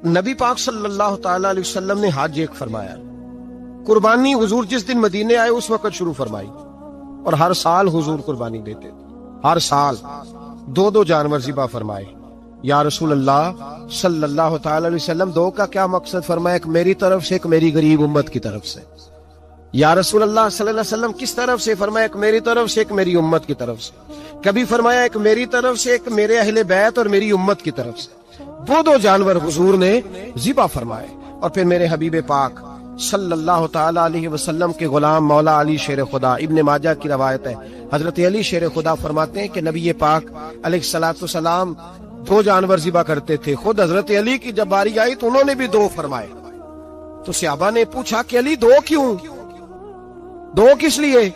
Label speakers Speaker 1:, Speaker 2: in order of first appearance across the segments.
Speaker 1: نبی پاک صلی اللہ تعالی علیہ وسلم نے حج ایک فرمایا، قربانی حضور جس دن مدینے آئے اس وقت شروع فرمائی، اور ہر سال حضور قربانی دیتے تھے، ہر سال 2 جانور ذبح فرمائے۔ یا رسول اللہ صلی اللہ تعالی علیہ وسلم 2 کا کیا مقصد فرمایا؟ ایک میری طرف سے، ایک میری غریب امت کی طرف سے۔ یا رسول اللہ صلی اللہ علیہ وسلم کس طرف سے فرمایا؟ ایک میری طرف سے، ایک میری امت کی طرف سے۔ کبھی فرمایا ایک میری طرف سے، ایک میرے اہل بیت اور میری امت کی طرف سے۔ 2 جانور حضور نے ذبح فرمائے، اور پھر میرے حبیب پاک صلی اللہ تعالی علیہ وسلم کے غلام مولا علی شیر خدا، ابن ماجہ کی روایت ہے، حضرت علی شیر خدا فرماتے ہیں کہ نبی پاک علیہ الصلوۃ والسلام 2 جانور ذبح کرتے تھے۔ خود حضرت علی کی جب باری آئی تو انہوں نے بھی 2 فرمائے۔ تو صحابہ نے پوچھا کہ علی 2 کیوں؟ 2 کس لیے؟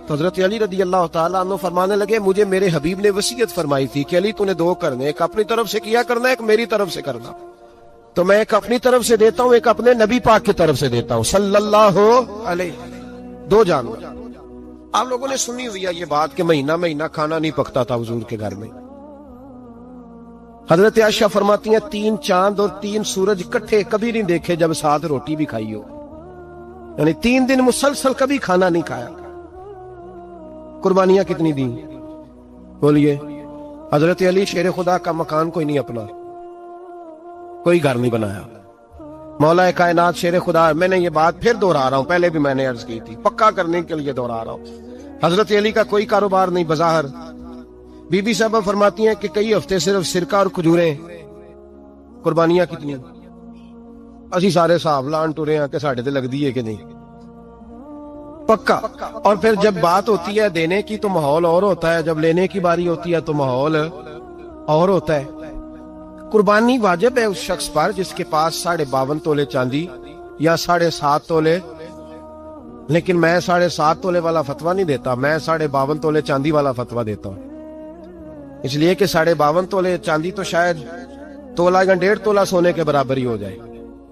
Speaker 1: تو حضرت علی رضی اللہ تعالیٰ عنہ فرمانے لگے مجھے میرے حبیب نے وصیت فرمائی تھی کہ علی تو نے 2 کرنے، ایک اپنی طرف سے کیا کرنا، ایک میری طرف سے کرنا۔ تو میں ایک اپنی طرف سے دیتا ہوں، ایک اپنے نبی پاک کی طرف سے دیتا ہوں صلی اللہ علیہ۔ 2 جانور۔ آپ لوگوں نے سنی ہوئی ہے یہ بات کہ مہینہ کھانا نہیں پکتا تھا حضور کے گھر میں۔ حضرت عائشہ فرماتی ہیں 3 چاند اور 3 سورج اکٹھے کبھی نہیں دیکھے جب ساتھ روٹی بھی کھائی ہو، یعنی 3 دن مسلسل کبھی کھانا نہیں کھایا۔ قربانیاں کتنی دیں؟ بولیے۔ حضرت علی شیر خدا کا مکان کوئی نہیں اپنا، کوئی گھر نہیں بنایا۔ مولا کائنات شیر خدا، میں نے یہ بات پھر دہرا رہا ہوں، پہلے بھی میں نے عرض کی تھی، پکا کرنے کے لیے دہرا رہا ہوں۔ حضرت علی کا کوئی کاروبار نہیں بظاہر۔ بی بی صاحبہ فرماتی ہیں کہ کئی ہفتے صرف سرکہ اور کھجوریں۔ قربانیاں کتنی؟ اسی سارے صاحب لان ٹورے ہیں کہ ساڑھے تے لگ دیئے کہ نہیں، پکا۔ اور پھر جب بات ہوتی ہے دینے کی تو ماحول اور ہوتا ہے، جب لینے کی باری ہوتی ہے تو ماحول اور ہوتا ہے۔ قربانی واجب ہے اس شخص پر جس کے پاس 52.5 تولے چاندی یا 7.5 تولے، لیکن میں 7.5 تولے والا فتویٰ نہیں دیتا، میں 52.5 تولے چاندی والا فتویٰ دیتا ہوں، اس لیے کہ 52.5 تولے چاندی تو شاید تولہ یا 1.5 تولہ سونے کے برابر ہی ہو جائے،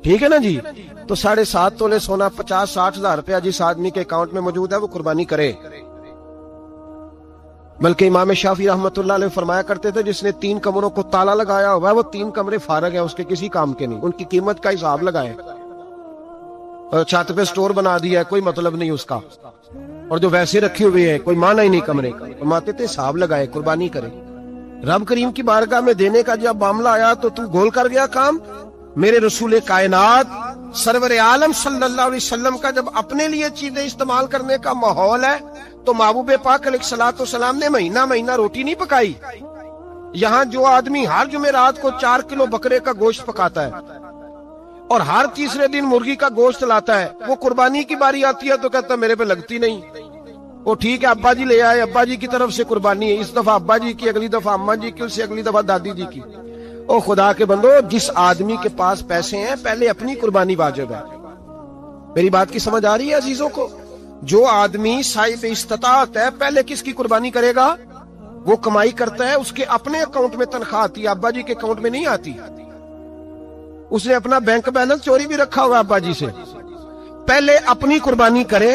Speaker 1: ٹھیک ہے نا جی؟ تو 7.5 تولے سونا 50-60 ہزار روپیہ جس آدمی کے اکاؤنٹ میں موجود ہے وہ قربانی کرے۔ بلکہ امام شافعی رحمۃ اللہ علیہ فرمایا کرتے تھے جس نے 3 کمروں کو تالا لگایا ہوا ہے وہ 3 کمرے فارغ ہیں، اس کے کسی کام کے نہیں، ان کی قیمت کا حساب لگائے، اور چھت پہ سٹور بنا دیا ہے، کوئی مطلب نہیں اس کا، اور جو ویسے رکھے ہوئے ہیں کوئی معنی ہی نہیں کمرے کا، فرماتے تھے حساب لگائے، قربانی کرے۔ رب کریم کی بارگاہ میں دینے کا جب معاملہ آیا تو گول کر گیا کام۔ میرے رسول کائنات سرور عالم صلی اللہ علیہ وسلم کا جب اپنے لیے چیزیں استعمال کرنے کا ماحول ہے تو محبوب پاک علیہ الصلوۃ والسلام نے مہینہ روٹی نہیں پکائی۔ یہاں جو آدمی ہر جمعرات کو 4 کلو بکرے کا گوشت پکاتا ہے اور ہر تیسرے دن مرغی کا گوشت لاتا ہے، وہ قربانی کی باری آتی ہے تو کہتا ہے میرے پہ لگتی نہیں۔ وہ ٹھیک ہے ابا جی لے آئے، ابا جی کی طرف سے قربانی ہے، اس دفعہ ابا جی کی، اگلی دفعہ اماں جی کی، اس سے اگلی دفعہ دادی جی کی۔ او خدا کے بندو، جس آدمی کے پاس پیسے ہیں پہلے اپنی قربانی واجب ہے۔ میری بات کی سمجھ آ رہی ہے عزیزوں کو؟ جو آدمی صاحب استطاعت ہے پہلے کس کی قربانی کرے گا؟ وہ کمائی کرتا ہے، اس کے اپنے اکاؤنٹ میں تنخواہ آتی ہے، ابا جی کے اکاؤنٹ میں نہیں آتی۔ اس نے اپنا بینک بیلنس چوری بھی رکھا ہوا ابا جی سے۔ پہلے اپنی قربانی کرے،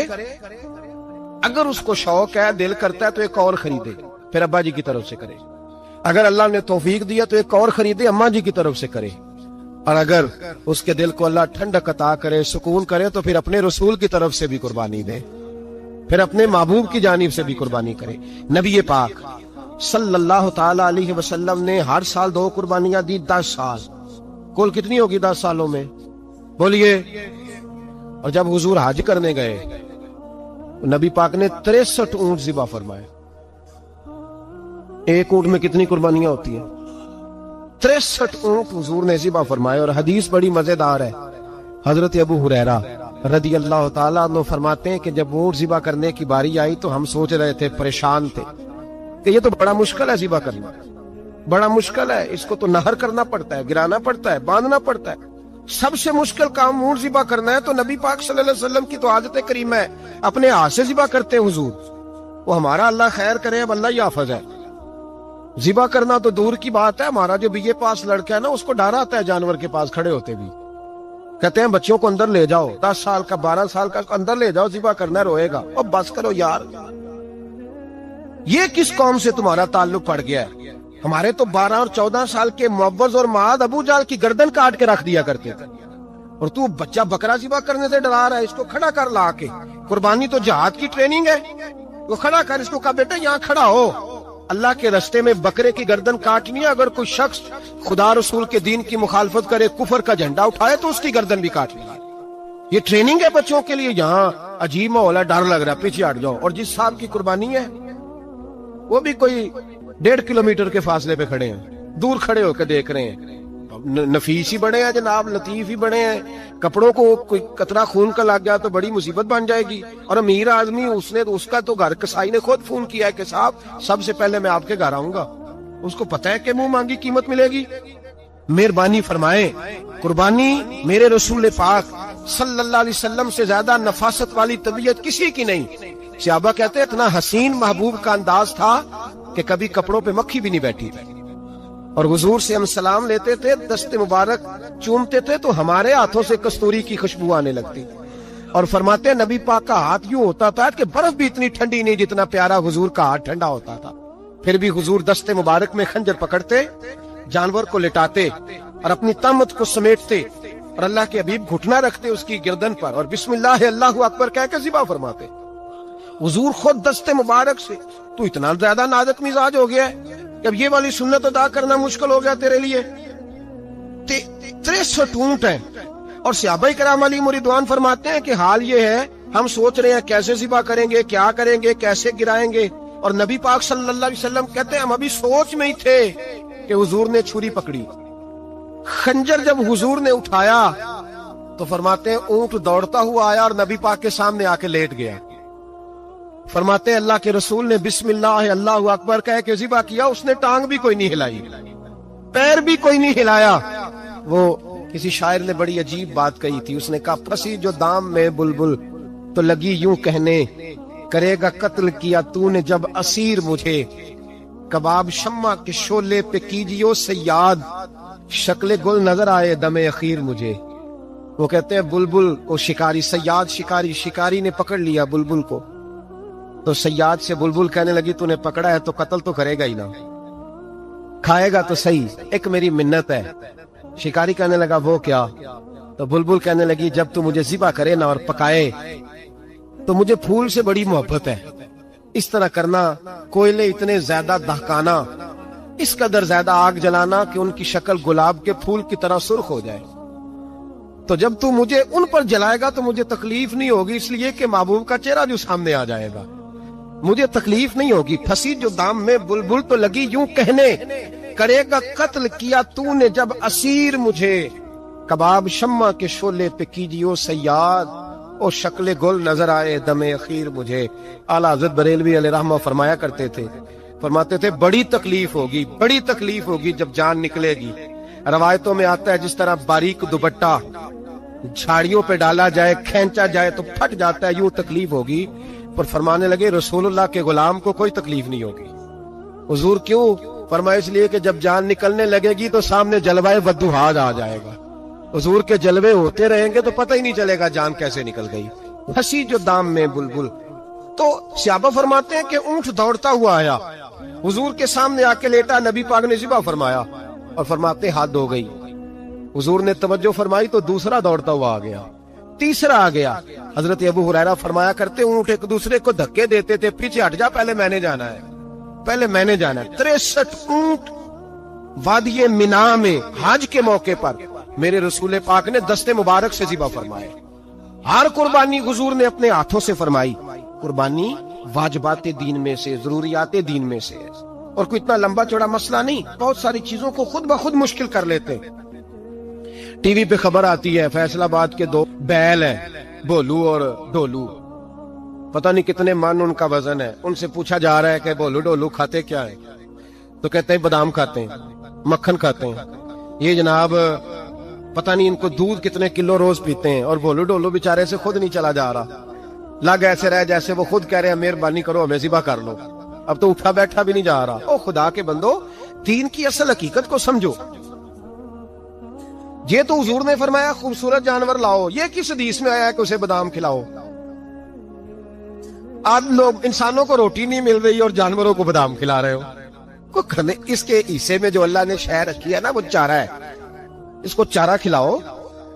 Speaker 1: اگر اس کو شوق ہے، دل کرتا ہے تو ایک اور خریدے، پھر ابا جی کی طرف سے کرے۔ اگر اللہ نے توفیق دیا تو ایک اور خریدے، اماں جی کی طرف سے کرے، اور اگر اس کے دل کو اللہ ٹھنڈک عطا کرے، سکون کرے تو پھر اپنے رسول کی طرف سے بھی قربانی دے، پھر اپنے محبوب کی جانب سے بھی قربانی کرے۔ نبی پاک صلی اللہ تعالی علیہ وسلم نے ہر سال 2 قربانیاں دی، 10 سال، کل کتنی ہوگی 10 سالوں میں؟ بولیے۔ اور جب حضور حج کرنے گئے نبی پاک نے 63 اونٹ ذبح فرمائے۔ ایک اونٹ میں کتنی قربانیاں ہوتی ہیں؟ 63 اونٹ حضور نے ذبح فرمائے۔ اور حدیث بڑی مزیدار ہے، حضرت ابو ہریرہ رضی اللہ تعالیٰ عنہ فرماتے ہیں کہ جب اونٹ ذبح کرنے کی باری آئی تو ہم سوچ رہے تھے، پریشان تھے کہ یہ تو بڑا مشکل ہے ذبح کرنا، بڑا مشکل ہے، اس کو تو نہر کرنا پڑتا ہے، گرانا پڑتا ہے، باندھنا پڑتا ہے، سب سے مشکل کام اونٹ ذبح کرنا ہے۔ تو نبی پاک صلی اللہ علیہ وسلم کی تو عادت کریمہ ہے، اپنے ہاتھ سے ذبح کرتے ہیں حضور۔ وہ ہمارا اللہ خیر کرے، اب اللہ ہی حافظ ہے، ذبح کرنا تو دور کی بات ہے۔ ہمارا جو بی اے پاس لڑکا ہے نا، اس کو ڈر آتا ہے جانور کے پاس کھڑے ہوتے بھی، کہتے ہیں بچوں کو اندر لے جاؤ، 10 سال کا 12 سال کا اندر لے جاؤ، ذبح کرنا روئے گا۔ اور بس کرو یار، یہ کس قوم سے تمہارا تعلق پڑ گیا ہے؟ ہمارے تو 12 اور 14 سال کے معوذ اور معاذ ابو جال کی گردن کاٹ کے رکھ دیا کرتے تھے، اور تو بچہ بکرا ذبح کرنے سے ڈرا رہا ہے، اس کو کھڑا کر لا کے۔ قربانی تو جہاد کی ٹریننگ ہے، وہ کھڑا کر، اس کو کہا بیٹا یہاں کھڑا ہو، اللہ کے رستے میں بکرے کی گردن کاٹنی ہے، اگر کوئی شخص خدا رسول کے دین کی مخالفت کرے، کفر کا جھنڈا اٹھائے تو اس کی گردن بھی کاٹنی ہے۔ یہ ٹریننگ ہے بچوں کے لیے۔ یہاں عجیب ماحول ہے، ڈر لگ رہا ہے، پیچھے ہٹ جاؤ۔ اور جس صاحب کی قربانی ہے وہ بھی کوئی 1.5 کلومیٹر کے فاصلے پہ کھڑے ہیں، دور کھڑے ہو کے دیکھ رہے ہیں۔ نفیس ہی بڑے ہیں جناب، لطیف ہی بڑے ہیں، کپڑوں کو کوئی قطرہ خون کا لگ گیا تو بڑی مصیبت بن جائے گی۔ اور امیر آدمی اس کا تو گھر کسائی نے خود فون کیا ہے کہ صاحب سب سے پہلے میں آپ کے گھر آؤں گا، اس کو پتہ ہے کہ منہ مانگی قیمت ملے گی۔ مہربانی فرمائیں، قربانی میرے رسول پاک صلی اللہ علیہ وسلم سے زیادہ نفاست والی طبیعت کسی کی نہیں۔ صحابہ کہتے ہیں اتنا حسین محبوب کا انداز تھا کہ کبھی کپڑوں پہ مکھی بھی نہیں بیٹھی تھی، اور حضور سے ہم سلام لیتے تھے، دست مبارک چومتے تھے تو ہمارے ہاتھوں سے کستوری کی خوشبو آنے لگتی، اور فرماتے ہیں نبی پاک کا ہاتھ یوں ہوتا تھا کہ برف بھی اتنی ٹھنڈی نہیں جتنا پیارا حضور کا ہاتھ ٹھنڈا ہوتا تھا۔ پھر بھی حضور دست مبارک میں خنجر پکڑتے، جانور کو لٹاتے اور اپنی تہمت کو سمیٹتے، اور اللہ کے حبیب گھٹنا رکھتے اس کی گردن پر، اور بسم اللہ اللہ اکبر کہہ کے ذبح فرماتے۔ حضور خود دست مبارک سے، تو اتنا زیادہ نازک مزاج ہو گیا ہے کہ اب یہ والی سنت ادا کرنا مشکل ہو گیا تیرے لیے۔ 63 اونٹ ہیں، اور صحابہ کرام علیہم رضوان فرماتے ہیں کہ حال یہ ہے ہم سوچ رہے ہیں کیسے ذبح کریں گے، کیا کریں گے، کیسے گرائیں گے، اور نبی پاک صلی اللہ علیہ وسلم کہتے ہیں ہم ابھی سوچ میں ہی تھے کہ حضور نے چھری پکڑی۔ خنجر جب حضور نے اٹھایا تو فرماتے ہیں اونٹ دوڑتا ہوا آیا اور نبی پاک کے سامنے آ کے لیٹ گیا۔ فرماتے ہیں اللہ کے رسول نے بسم اللہ اللہ اکبر کہہ کے ذبح کیا، اس نے ٹانگ بھی کوئی نہیں ہلائی، پیر بھی کوئی نہیں ہلایا۔ وہ کسی شاعر نے بڑی عجیب بات کہی تھی، اس نے کہا پھنسی جو دام میں بلبل تو لگی یوں کہنے، کرے گا قتل کیا تو نے جب اسیر مجھے، کباب شمع کے شولے پہ کیجیو سیاد، شکل گل نظر آئے دم اخیر مجھے۔ وہ کہتے ہیں بلبل کو شکاری، سیاد شکاری، شکاری نے پکڑ لیا بلبل کو، تو سیاد سے بلبل کہنے لگی تو نے پکڑا ہے تو قتل تو کرے گا ہی نا، کھائے گا تو صحیح، ایک میری منت ہے۔ شکاری کہنے لگا وہ کیا؟ تو بلبل کہنے لگی جب تو مجھے ذبح کرے نا اور پکائے تو مجھے پھول سے بڑی محبت ہے، اس طرح کرنا، کوئلے اتنے زیادہ دہکانا، اس قدر زیادہ آگ جلانا کہ ان کی شکل گلاب کے پھول کی طرح سرخ ہو جائے، تو جب تو مجھے ان پر جلائے گا تو مجھے تکلیف نہیں ہوگی، اس لیے کہ محبوب کا چہرہ جو سامنے آ جائے گا مجھے تکلیف نہیں ہوگی۔ پھنسی جو دام میں بلبل تو لگی یوں کہنے، کرے گا قتل کیا تو نے جب اسیر مجھے، کباب شمع کے شولے پہ کیجیو سیاد، او شکل گل نظر آئے دم اخیر مجھے۔ اعلیٰ حضرت بریلوی علیہ رحمہ فرمایا کرتے تھے، فرماتے تھے بڑی تکلیف ہوگی، بڑی تکلیف ہوگی جب جان نکلے گی۔ روایتوں میں آتا ہے جس طرح باریک دوپٹہ جھاڑیوں پہ ڈالا جائے، کھینچا جائے تو پھٹ جاتا ہے، یوں تکلیف ہوگی۔ پر فرمانے لگے رسول اللہ کے غلام کو کوئی تکلیف نہیں ہوگی۔ حضور کیوں؟ فرمایا اس لیے کہ جب جان نکلنے لگے گی تو سامنے جلوہ وضوحات آ جائے گا، حضور کے جلوے ہوتے رہیں گے تو پتہ ہی نہیں چلے گا جان کیسے نکل گئی۔ پھنسی جو دام میں بلبل، تو صحابہ فرماتے ہیں کہ اونٹ دوڑتا ہوا آیا، حضور کے سامنے آ کے لیٹا، نبی پاک نے ذبح فرمایا اور فرماتے ہاتھ دھو گئی۔ حضور نے توجہ فرمائی تو دوسرا دوڑتا ہوا آ گیا، تیسرا آ گیا۔ حضرت ابو ہریرہ فرمایا کرتے اونٹ ایک دوسرے کو دھکے دیتے تھے، پیچھے ہٹ جا، پہلے میں نے جانا ہے، پہلے میں نے جانا ہے۔ 63 اونٹ وادی مینا میں حج کے موقع پر میرے رسول پاک نے دست مبارک سے ذبح فرمائے۔ ہر قربانی حضور نے اپنے ہاتھوں سے فرمائی۔ قربانی واجبات دین میں سے، ضروریات دین میں سے ہے، اور کوئی اتنا لمبا چوڑا مسئلہ نہیں۔ بہت ساری چیزوں کو خود بخود مشکل کر لیتے ہیں۔ ٹی وی پہ خبر آتی ہے فیصل آباد کے 2 بیل ہیں، بولو اور ڈولو، پتہ نہیں کتنے من ان کا وزن ہے۔ ان سے پوچھا جا رہا ہے کہ بولو ڈولو کھاتے کیا ہیں؟ تو کہتے ہیں بادام کھاتے ہیں، مکھن کھاتے ہیں۔ یہ جناب پتہ نہیں ان کو دودھ کتنے کلو روز پیتے ہیں، اور بولو ڈولو بیچارے سے خود نہیں چلا جا رہا، لگ ایسے رہ جیسے وہ خود کہہ رہے ہیں مہربانی کرو ہمیں ذبح کر لو، اب تو اٹھا بیٹھا بھی نہیں جا رہا۔ او خدا کے بندو، دین کی اصل حقیقت کو سمجھو۔ یہ تو حضور نے فرمایا خوبصورت جانور لاؤ، یہ کس حدیث میں آیا ہے کہ اسے بادام کھلاؤ؟ آج لوگ انسانوں کو روٹی نہیں مل رہی اور جانوروں کو بادام کھلا رہے ہو۔ کو کرنے اس کے حصے میں جو اللہ نے شے رکھی ہے نا وہ چارہ ہے. اس کو چارہ کھلاؤ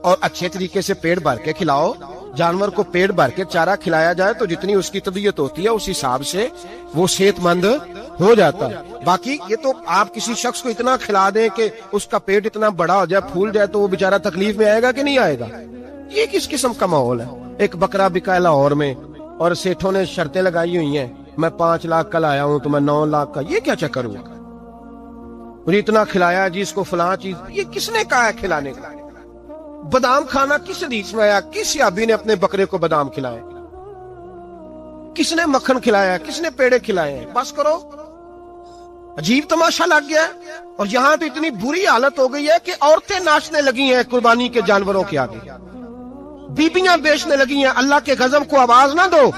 Speaker 1: اور اچھے طریقے سے پیٹ بھر کے کھلاؤ. جانور کو پیٹ بھر کے چارہ کھلایا جائے تو جتنی اس کی طبیعت ہوتی ہے اس حساب سے وہ صحت مند ہو جاتا ہے. باقی یہ تو آپ کسی شخص کو اتنا کھلا دیں کہ اس کا پیٹ اتنا بڑا ہو جائے, پھول جائے, تو وہ بیچارہ تکلیف میں آئے گا کہ نہیں آئے گا؟ یہ کس قسم کا ماحول ہے؟ ایک بکرا بکا لاہور میں اور سیٹھوں نے شرطیں لگائی ہوئی ہیں, میں 5 لاکھ کا لایا ہوں تو میں 9 لاکھ کا. یہ کیا چکر ہوا؟ مجھے اتنا کھلایا جی اس کو فلاں چیز. یہ کس نے کہا ہے کھلانے کا؟ بادام کھانا کس حدیث میں آیا؟ کس صحابی نے اپنے بکرے کو بادام کھلائے؟ کس نے مکھن کھلایا؟ کس نے پیڑے کھلائے ہیں؟ بس کرو, عجیب تماشا لگ گیا. اور یہاں تو اتنی بری حالت ہو گئی ہے کہ عورتیں ناچنے لگی ہیں قربانی کے جانوروں کے آگے, بیبیاں بیچنے لگی ہیں. اللہ کے غضب کو آواز نہ دو.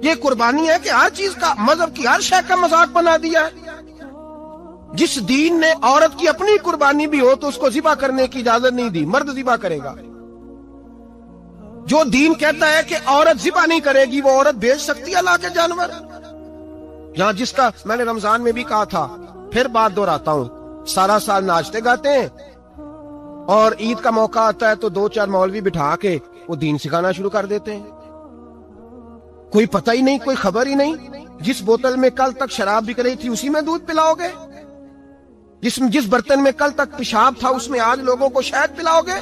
Speaker 1: یہ قربانی ہے کہ ہر چیز کا, مذہب کی ہر شے کا مذاق بنا دیا ہے. جس دین نے عورت کی اپنی قربانی بھی ہو تو اس کو ذبح کرنے کی اجازت نہیں دی, مرد ذبح کرے گا. جو دین کہتا ہے کہ عورت ذبح نہیں کرے گی, وہ عورت بیچ سکتی ہے اللہ کے جانور. یہاں جس کا میں نے رمضان میں بھی کہا تھا, پھر بات دہراتا ہوں, سارا سال ناچتے گاتے ہیں اور عید کا موقع آتا ہے تو 2-4 مولوی بٹھا کے وہ دین سکھانا شروع کر دیتے ہیں. کوئی پتہ ہی نہیں, کوئی خبر ہی نہیں. جس بوتل میں کل تک شراب بک رہی تھی اسی میں دودھ پلاؤ گے؟ جس برتن میں کل تک پیشاب تھا اس میں آج لوگوں کو شہد پلاؤ گے؟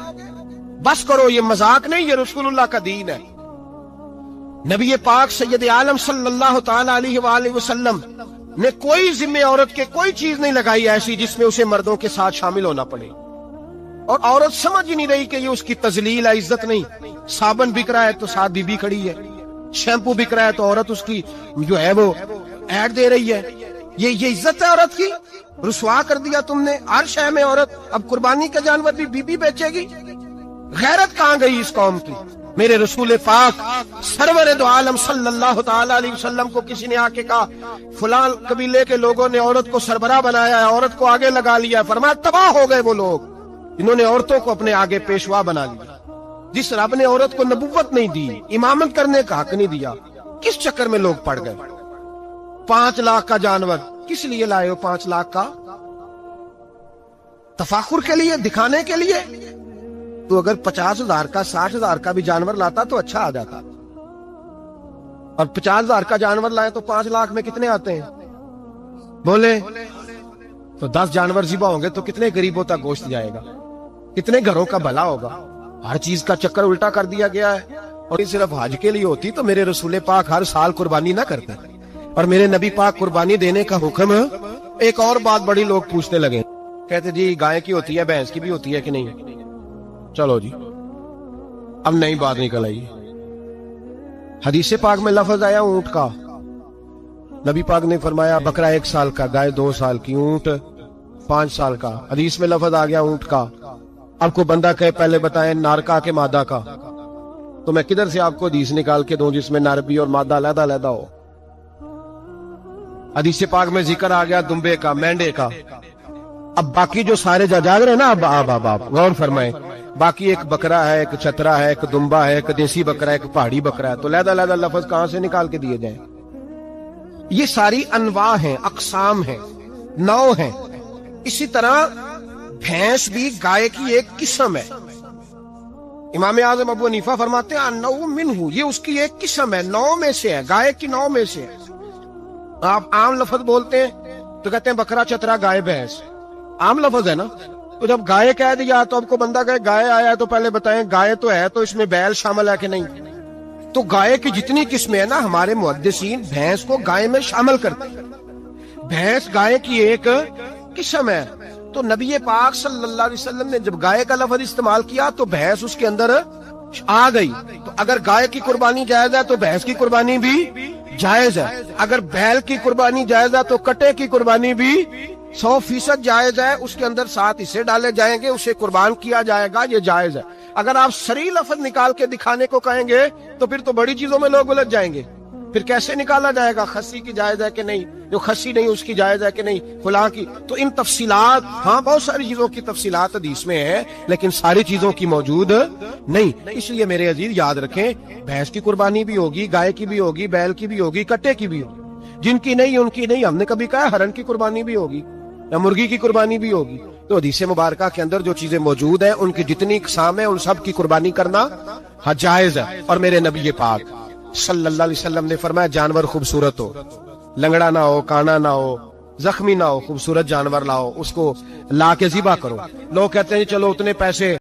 Speaker 1: بس کرو, یہ مذاق نہیں, یہ رسول اللہ کا دین ہے. نبی پاک سید عالم صلی اللہ تعالی علیہ وآلہ وسلم نے کوئی ذمہ عورت کے کوئی چیز نہیں لگائی ایسی جس میں اسے مردوں کے ساتھ شامل ہونا پڑے. اور عورت سمجھ ہی نہیں رہی کہ یہ اس کی تذلیل ہے, عزت نہیں. صابن بک رہا ہے تو ساتھ بی بی کھڑی ہے, شیمپو بک رہا ہے تو عورت اس کی جو ہے وہ ایڈ دے رہی ہے. یہ عزت ہے عورت کی؟ رسوا کر دیا تم نے ہر شے میں عورت. اب قربانی کا جانور بھی بی بی بیچے گی؟ غیرت کہاں گئی اس قوم کی؟ میرے رسول پاک سرور دو عالم صلی اللہ تعالی علیہ وسلم کو کسی نے آ کے کہا فلاں قبیلے کے لوگوں نے عورت کو سربراہ بنایا ہے, عورت کو آگے لگا لیا ہے. فرمایا تباہ ہو گئے وہ لوگ انہوں نے عورتوں کو اپنے آگے پیشوا بنا لیا. جس رب نے عورت کو نبوت نہیں دی, امامت کرنے کا حق نہیں دیا, کس چکر میں لوگ پڑ گئے؟ 5 لاکھ کا جانور کس لیے لائے ہو؟ 5 لاکھ کا تفاخر کے لیے, دکھانے کے لیے؟ تو اگر 50,000 کا 60,000 کا بھی جانور لاتا تو اچھا آ جاتا. اور 50,000 کا جانور لائے تو 5 لاکھ میں کتنے آتے ہیں بولے؟ تو 10 جانور ذبح ہوں گے تو کتنے غریبوں تک گوشت جائے گا, کتنے گھروں کا بھلا ہوگا. ہر چیز کا چکر الٹا کر دیا گیا ہے. اور یہ صرف حج کے لیے ہوتی تو میرے رسول پاک ہر سال قربانی نہ کرتے, اور میرے نبی پاک قربانی دینے کا حکم. ایک اور بات بڑی لوگ پوچھنے لگے, کہتے جی گائے کی ہوتی ہے, بھینس کی بھی ہوتی ہے کہ نہیں؟ چلو جی اب نئی بات نکل آئی. حدیث پاک میں لفظ آیا اونٹ کا, نبی پاک نے فرمایا بکرا 1 سال کا, گائے 2 سال کی, اونٹ 5 سال کا. حدیث میں لفظ آ گیا اونٹ کا. آپ کو بندہ کہے پہلے بتائیں نر کا کہ مادہ کا, تو میں کدھر سے آپ کو حدیث نکال کے دوں جس میں نر بھی اور مادہ علیحدہ علیحدہ ہو؟ حدیث پاک میں ذکر آ گیا دمبے کا, مینڈے کا. اب باقی جو سارے جاگ رہے ہیں نا, اب غور فرمائیں, باقی ایک بکرا ہے, ایک چترا ہے, ایک دمبا ہے, ایک دیسی بکرا ہے, ایک پہاڑی بکرا ہے, تو علیحدہ علیحدہ لفظ کہاں سے نکال کے دیے جائیں؟ یہ ساری انواع ہیں, اقسام ہیں, نوع ہیں. اسی طرح بھینس بھی گائے کی ایک قسم ہے. امام اعظم ابو حنیفہ فرماتے ہیں النوع منہ, یہ اس کی ایک قسم ہے, نوع میں سے ہے, گائے کی نوع میں سے ہے. آپ عام لفظ بولتے ہیں تو کہتے ہیں بکرا چترا گائے بھینس, عام لفظ ہے نا. تو جب گائے کہہ دیا تو آپ کو بندہ کہے گائے آیا ہے تو پہلے بتائیں گائے تو ہے تو اس میں بیل شامل ہے کہ نہیں؟ تو گائے کی جتنی قسمیں ہیں نا, ہمارے محدثین بھینس کو گائے میں شامل کرتے ہیں. بھینس گائے کی ایک قسم ہے. تو نبی پاک صلی اللہ علیہ وسلم نے جب گائے کا لفظ استعمال کیا تو بھینس اس کے اندر آ گئی. تو اگر گائے کی قربانی جائز ہے تو بھینس کی قربانی بھی جائز ہے. اگر بیل کی قربانی جائز ہے تو کٹے کی قربانی بھی 100% جائز ہے. اس کے اندر 7 حصے ڈالے جائیں گے, اسے قربان کیا جائے گا, یہ جائز ہے. اگر آپ صریح لفظ نکال کے دکھانے کو کہیں گے تو پھر تو بڑی چیزوں میں لوگ الجھ جائیں گے. پھر کیسے نکالا جائے گا خسی کی جائز ہے کہ نہیں, جو خسی نہیں اس کی جائز ہے کہ نہیں, فلاں کی. تو ان تفصیلات, ہاں بہت ساری چیزوں کی تفصیلات حدیث میں ہے لیکن ساری چیزوں کی موجود نہیں. اس لیے میرے عزیز یاد رکھیں, بھینس کی قربانی بھی ہوگی, گائے کی بھی ہوگی, بیل کی بھی ہوگی, کٹے کی بھی ہوگی. جن کی نہیں ان کی نہیں. ہم نے کبھی کہا ہرن کی قربانی بھی ہوگی یا مرغی کی قربانی بھی ہوگی. تو حدیث مبارکہ کے اندر جو چیزیں موجود ہیں ان کی جتنی اقسام ہیں ان سب کی قربانی کرنا جائز ہے. اور میرے نبی پاک صلی اللہ علیہ وسلم نے فرمایا جانور خوبصورت ہو، لنگڑا نہ ہو، کانا نہ ہو، زخمی نہ ہو، خوبصورت جانور لاؤ، اس کو لا کے ذبح کرو. لوگ کہتے ہیں چلو اتنے پیسے